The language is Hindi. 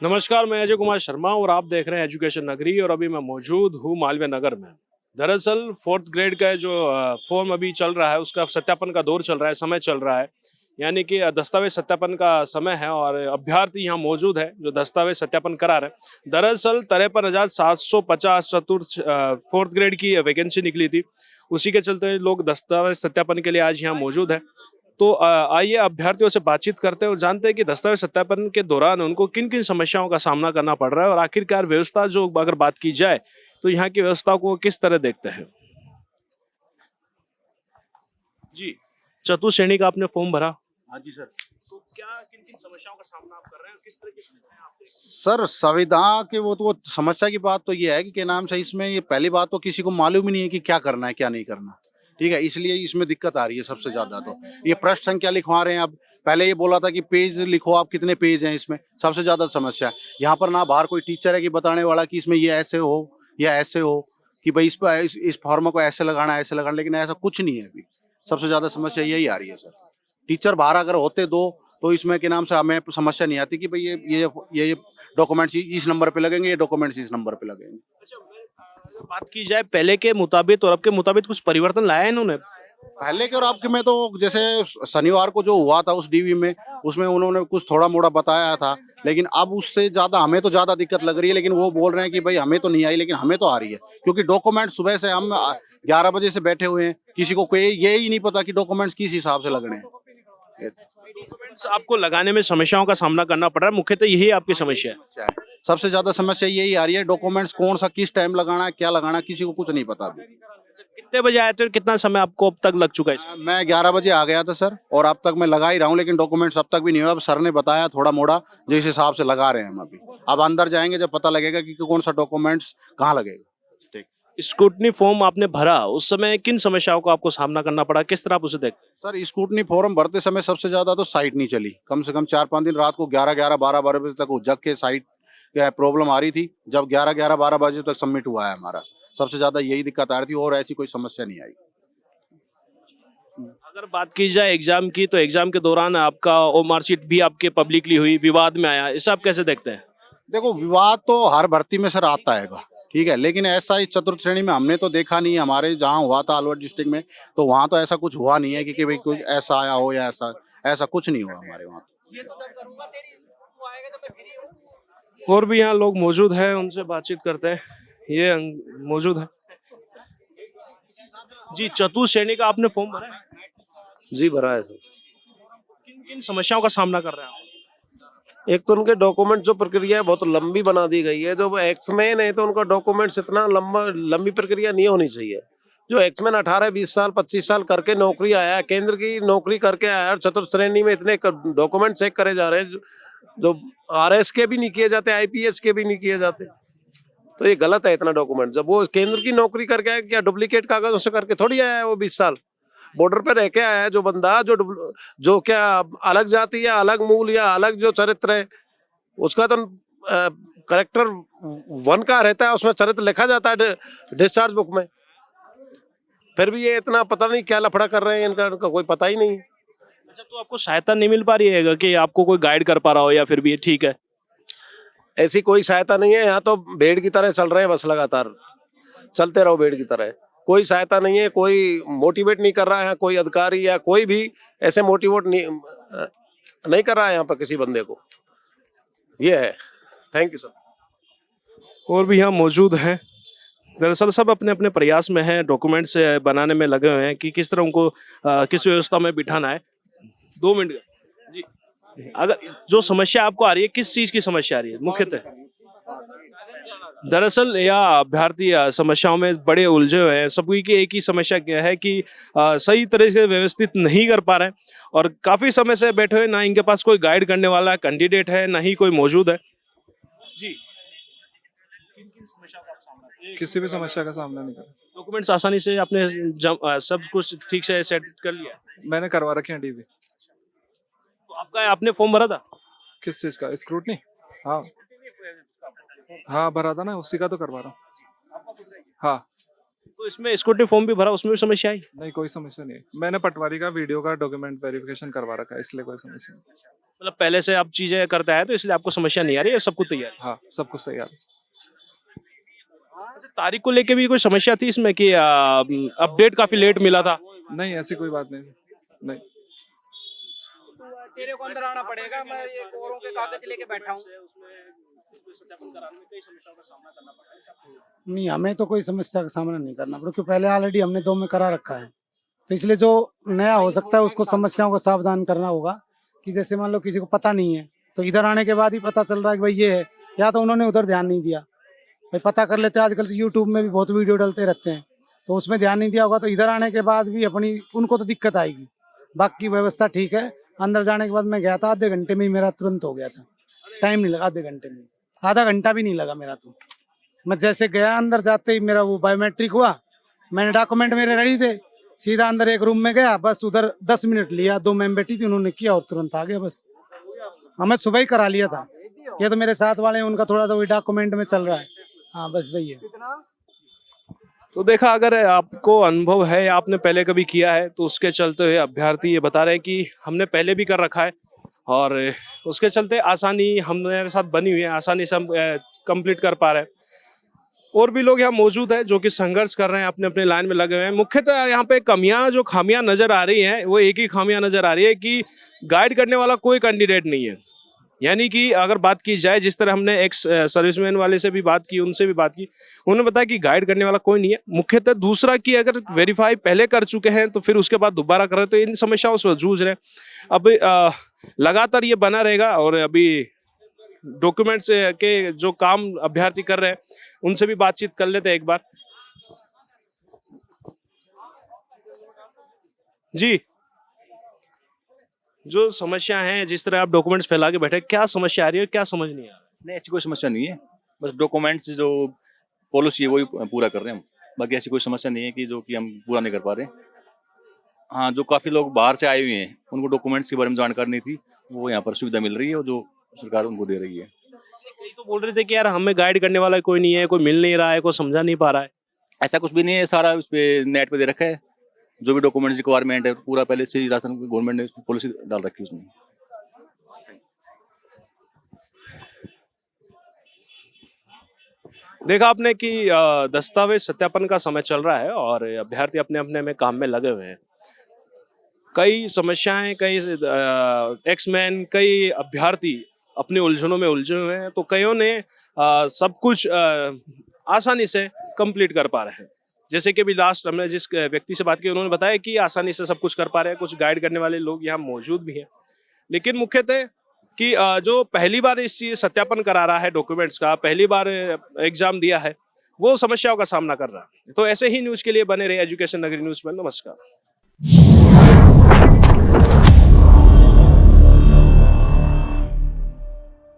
नमस्कार, मैं अजय कुमार शर्मा और आप देख रहे हैं एजुकेशन नगरी और अभी मैं मौजूद हूँ मालवीय नगर में। दरअसल फोर्थ ग्रेड का जो फॉर्म अभी चल रहा है उसका सत्यापन का दौर चल रहा है, समय चल रहा है। यानी कि दस्तावेज सत्यापन का समय है और अभ्यर्थी यहाँ मौजूद है जो दस्तावेज सत्यापन करा रहे हैं। दरअसल 53,750 चतुर्थ फोर्थ ग्रेड की वैकेंसी निकली थी, उसी के चलते लोग दस्तावेज सत्यापन के लिए आज यहाँ मौजूद है। तो आइए अभ्यर्थियों से बातचीत करते हैं और जानते हैं कि दस्तावेज सत्यापन के दौरान उनको किन किन समस्याओं का सामना करना पड़ रहा है और आखिरकार व्यवस्था जो अगर बात की जाए तो यहाँ की व्यवस्था को किस तरह देखते हैं। जी, चतुर्थ श्रेणी का आपने फॉर्म भरा। हाँ जी सर। तो क्या किन किन समस्याओं का सामना आप कर रहे हैं, किस तरह की सुविधाएं आप देख रहे सर संविदा के वो समस्या की बात तो ये है कि क्या नाम से इसमें ये पहली बात तो किसी को मालूम ही नहीं है कि क्या करना है क्या नहीं करना। ठीक है, इसलिए इसमें दिक्कत आ रही है सबसे ज्यादा। तो ये पृष्ठ संख्या लिखवा रहे हैं। अब पहले ये बोला था कि पेज लिखो, आप कितने पेज हैं, इसमें सबसे ज्यादा समस्या है। यहाँ पर ना बाहर कोई टीचर है कि बताने वाला कि इसमें ये ऐसे हो या ऐसे हो, कि भाई इस पर इस फॉर्म को ऐसे लगाना ऐसे लगाना, लेकिन ऐसा कुछ नहीं है अभी। सबसे ज्यादा समस्या यही आ रही है सर। टीचर बाहर अगर होते दो तो इसमें के नाम से हमें समस्या नहीं आती कि भाई ये डॉक्यूमेंट्स इस नंबर पे लगेंगे, ये डॉक्यूमेंट्स इस नंबर पे लगेंगे। हैं। अच्छा, अगर बात की जाए पहले के मुताबिक और अब के मुताबिक कुछ परिवर्तन लाया है इन्होंने। पहले के और आपके में तो जैसे शनिवार को जो हुआ था उस डीवी में, उसमें उन्होंने कुछ थोड़ा मोड़ा बताया था, लेकिन अब उससे ज्यादा हमें तो ज्यादा दिक्कत लग रही है। लेकिन वो बोल रहे हैं कि भाई हमें तो नहीं आई, लेकिन हमें तो आ रही है, क्योंकि डॉक्यूमेंट सुबह से हम 11 बजे से बैठे हुए हैं, किसी को कोई ये ही नहीं पता कि डॉक्यूमेंट्स किस हिसाब से लगने हैं। डॉक्यूमेंट्स आपको लगाने में समस्याओं का सामना करना पड़ रहा है, मुख्यतः यही आपकी समस्या है। समस्या है। सबसे ज्यादा समस्या यही आ रही है, डॉक्यूमेंट्स कौन सा किस टाइम लगाना है, क्या लगाना है, किसी को कुछ नहीं पता अभी। कितने बजे आए थे और कितना समय आपको अब तक लग चुका है इसमें? मैं 11 बजे आ गया था सर, और अब तक मैं लगा ही रहा हूँ, लेकिन डॉक्यूमेंट्स अब तक भी नहीं हुआ। अब सर ने बताया थोड़ा मोड़ा, जिस हिसाब से लगा रहे हैं हम अभी। अब अंदर जाएंगे जब पता लगेगा कि कौन सा डॉक्यूमेंट्स कहाँ लगेगा। ठीक। स्क्रूटनी फॉर्म आपने भरा, उस समय किन समस्याओं का आपको सामना करना पड़ा, किस तरह आप उसे देख। सर स्कूटनी फॉर्म भरते समय सबसे ज्यादा तो साइट नहीं चली। कम से कम 4-5 दिन रात को 11-11, 12-12 बजे तक वो जग के साइट प्रॉब्लम आ रही थी। जब 11-11, 12 बजे तक सबमिट हुआ है हमारा, सबसे ज्यादा यही दिक्कत आ रही थी, और ऐसी कोई समस्या नहीं आई। अगर बात की जाए एग्जाम की तो एग्जाम के दौरान आपका ओ मार्कशीट भी आपके पब्लिकली हुई, विवाद में आया, इसे आप कैसे देखते हैं? देखो, विवाद तो हर भर्ती में सर आता है, ठीक है, लेकिन ऐसा इस चतुर्थ श्रेणी में हमने तो देखा नहीं। हमारे जहाँ हुआ था अलवर डिस्ट्रिक्ट में, तो वहाँ तो ऐसा कुछ हुआ नहीं है कि भाई कुछ ऐसा आया हो या ऐसा ऐसा कुछ नहीं हुआ हमारे वहाँ। और भी यहाँ लोग मौजूद हैं, उनसे बातचीत करते हैं। ये मौजूद है। जी, चतुर्थ श्रेणी का आपने फॉर्म भरा है? जी भरा है सर। किन किन समस्याओं का सामना कर रहे हैं आप? एक तो उनके डॉक्यूमेंट जो प्रक्रिया है बहुत लंबी बना दी गई है। जो एक्समैन है तो उनका डॉक्यूमेंट्स इतना लंबी प्रक्रिया नहीं होनी चाहिए। जो एक्समैन 18-20 साल 25 साल करके नौकरी आया है, केंद्र की नौकरी करके आया है, और चतुर्थ श्रेणी में इतने डॉक्यूमेंट चेक करे जा रहे हैं जो आरएस के भी नहीं किए जाते, आईपीएस के भी नहीं किए जाते। तो ये गलत है इतना डॉक्यूमेंट। जब वो केंद्र की नौकरी करके आया, क्या डुप्लीकेट कागजों से करके थोड़ी आया है वो 20 साल। बॉर्डर पे रह के आया है जो बंदा, जो क्या अलग जाति या अलग मूल या अलग जो चरित्र है, उसका तो करेक्टर 1 का रहता है, उसमें चरित्र लिखा जाता है डिस्चार्ज बुक में। फिर भी ये इतना पता नहीं क्या लफड़ा कर रहे हैं, इनका कोई पता ही नहीं। अच्छा, तो आपको सहायता नहीं मिल पा रही है कि आपको कोई गाइड कर पा रहा हो, या फिर भी ये ठीक है? ऐसी कोई सहायता नहीं है। यहाँ तो भेड़ की तरह चल रहे हैं, बस लगातार चलते रहो भेड़ की तरह। कोई सहायता नहीं है, कोई मोटिवेट नहीं कर रहा है, कोई अधिकारी या कोई भी ऐसे मोटिवेट नहीं कर रहा है यहाँ पर किसी बंदे को। ये है। Thank you sir. और भी यहाँ मौजूद हैं। दरअसल सब अपने अपने प्रयास में हैं, डॉक्यूमेंट्स बनाने में लगे हुए हैं कि किस तरह उनको किस व्यवस्था में बिठाना है। 2 मिनट जी। अगर जो समस्या आपको आ रही है, किस चीज की समस्या आ रही है मुख्यतः? दरअसल यह अभ्यर्थी समस्याओं में बड़े उलझे हुए हैं। सभी की एक ही समस्या क्या है कि सही तरह से व्यवस्थित नहीं कर पा रहे हैं और काफी समय से बैठे हुए, ना इनके पास कोई गाइड करने वाला कैंडिडेट है, ना ही कोई मौजूद है। जी, किन किन समस्याओं का आप सामना? किसी भी समस्या का सामना नहीं करा। डॉक्यूमेंट्स आसानी से आपने सब कुछ ठीक से सेट कर लिया? मैंने करवा रखे हैं डीवी। तो आपका आपने फॉर्म भरा था? किस चीज़ का? स्क्रूटनी? हाँ हाँ भरा था ना, उसी का तो करवा रहा हूँ। हाँ। तो तो इसमें स्कूटी फॉर्म भी भरा, उसमें भी समस्या आई? नहीं, कोई समस्या नहीं है। मैंने पटवारी का वीडियो का डॉक्यूमेंट वेरिफिकेशन करवा रखा है, इसलिए कोई समस्या नहीं। मतलब पहले से आप चीजें करता है तो इसलिए आपको समस्या नहीं आ रही है, सब कुछ तैयार है। हाँ, सब कुछ तैयार है। अच्छा, तारीख को लेके भी कोई समस्या थी इसमें कि अपडेट काफी लेट मिला था? नहीं, ऐसी कोई बात नहीं। नहीं, तेरे को अंदर आना पड़ेगा, मैं ये कोरों के कागज लेके बैठा हूँ। नहीं, हमें तो कोई समस्या का सामना नहीं करना पड़ा, क्योंकि पहले ऑलरेडी हमने 2 में करा रखा है। तो इसलिए जो नया हो सकता है उसको समस्याओं को सावधान करना होगा। कि जैसे मान लो किसी को पता नहीं है तो इधर आने के बाद ही पता चल रहा है कि भाई ये है, या तो उन्होंने उधर ध्यान नहीं दिया। भाई पता कर लेते हैं, आजकल तो यूट्यूब में भी बहुत वीडियो डलते रहते हैं, तो उसमें ध्यान नहीं दिया होगा तो इधर आने के बाद भी उनको तो दिक्कत आएगी। बाकी व्यवस्था ठीक है। अंदर जाने के बाद मैं गया था, आधे घंटे में ही मेरा तुरंत हो गया था, टाइम नहीं लगा, आधे घंटे में, आधा घंटा भी नहीं लगा मेरा। तो मैं जैसे गया अंदर जाते ही मेरा वो बायोमेट्रिक हुआ, मैंने डॉक्यूमेंट मेरे रेडी थे, सीधा अंदर एक रूम में गया, बस उधर 10 मिनट लिया, 2 मैम बैठी थी, उन्होंने किया और तुरंत आ गया। बस हमें सुबह ही करा लिया था। ये तो मेरे साथ वाले हैं, उनका थोड़ा सा वही डॉक्यूमेंट में चल रहा है। हाँ, बस वही है। तो देखा, अगर आपको अनुभव है या आपने पहले कभी किया है तो उसके चलते हुए अभ्यर्थी ये बता रहे हैं कि हमने पहले भी कर रखा है और उसके चलते आसानी हमारे साथ बनी हुई है, आसानी से हम कंप्लीट कर पा रहे हैं। और भी लोग यहाँ मौजूद हैं जो कि संघर्ष कर रहे हैं, अपने अपने लाइन में लगे हुए हैं। मुख्यतः यहाँ पे खामियां नजर आ रही हैं, वो एक ही खामियां नजर आ रही है कि गाइड करने वाला कोई कैंडिडेट नहीं है। यानी कि अगर बात की जाए, जिस तरह हमने एक्स सर्विसमैन वाले से भी बात की, उनसे भी बात की, उन्होंने बताया कि गाइड करने वाला कोई नहीं है। मुख्यतः दूसरा कि अगर वेरीफाई पहले कर चुके हैं तो फिर उसके बाद दोबारा कर रहे हैं, तो इन समस्याओं से जूझ रहे हैं। अब लगातार ये बना रहेगा और अभी डॉक्यूमेंट्स के जो काम अभ्यर्थी कर रहे हैं उनसे भी बातचीत कर लेते हैं एक बार। जी, जो समस्या है, जिस तरह आप डॉक्यूमेंट्स फैला के बैठे, क्या समस्या आ रही है, क्या समझ नहीं आ रहा? नहीं, ऐसी कोई समस्या नहीं है। बस डॉक्यूमेंट्स जो पॉलिसी है वही पूरा कर रहे हैं हम। बाकी ऐसी कोई समस्या नहीं है कि जो कि हम पूरा नहीं कर पा रहे। हाँ, जो काफ़ी लोग बाहर से आए हुए हैं उनको डॉक्यूमेंट्स के बारे में जानकारी नहीं थी, वो यहाँ पर सुविधा मिल रही है और जो सरकार उनको दे रही है। कई तो बोल रहे थे कि यार हमें गाइड करने वाला कोई नहीं है, कोई मिल नहीं रहा है, कोई समझा नहीं पा रहा है। ऐसा कुछ भी नहीं है, सारा उस पर नेट पे दे रखा है। जो भी डॉक्यूमेंट्स रिक्वायरमेंट है पूरा पहले से ही राशन गवर्नमेंट ने पॉलिसी डाल रखी है उसमें। देखा आपने कि दस्तावेज सत्यापन का समय चल रहा है और अभ्यर्थी अपने अपने में काम में लगे हुए हैं। कई समस्याएं, कई एक्समैन, कई अभ्यर्थी अपनी उलझनों में उलझे हुए हैं, तो कईयों ने सब कुछ आसानी से कंप्लीट कर पा रहे हैं। जैसे कि अभी लास्ट हमने जिस व्यक्ति से बात की, उन्होंने बताया कि आसानी से सब कुछ कर पा रहे हैं। कुछ गाइड करने वाले लोग यहाँ मौजूद भी हैं, लेकिन मुख्यतः कि जो पहली बार इस चीज सत्यापन करा रहा है डॉक्यूमेंट्स का, पहली बार एग्जाम दिया है, वो समस्याओं का सामना कर रहा है। तो ऐसे ही न्यूज के लिए बने रहे एजुकेशन नगरी न्यूज में। नमस्कार।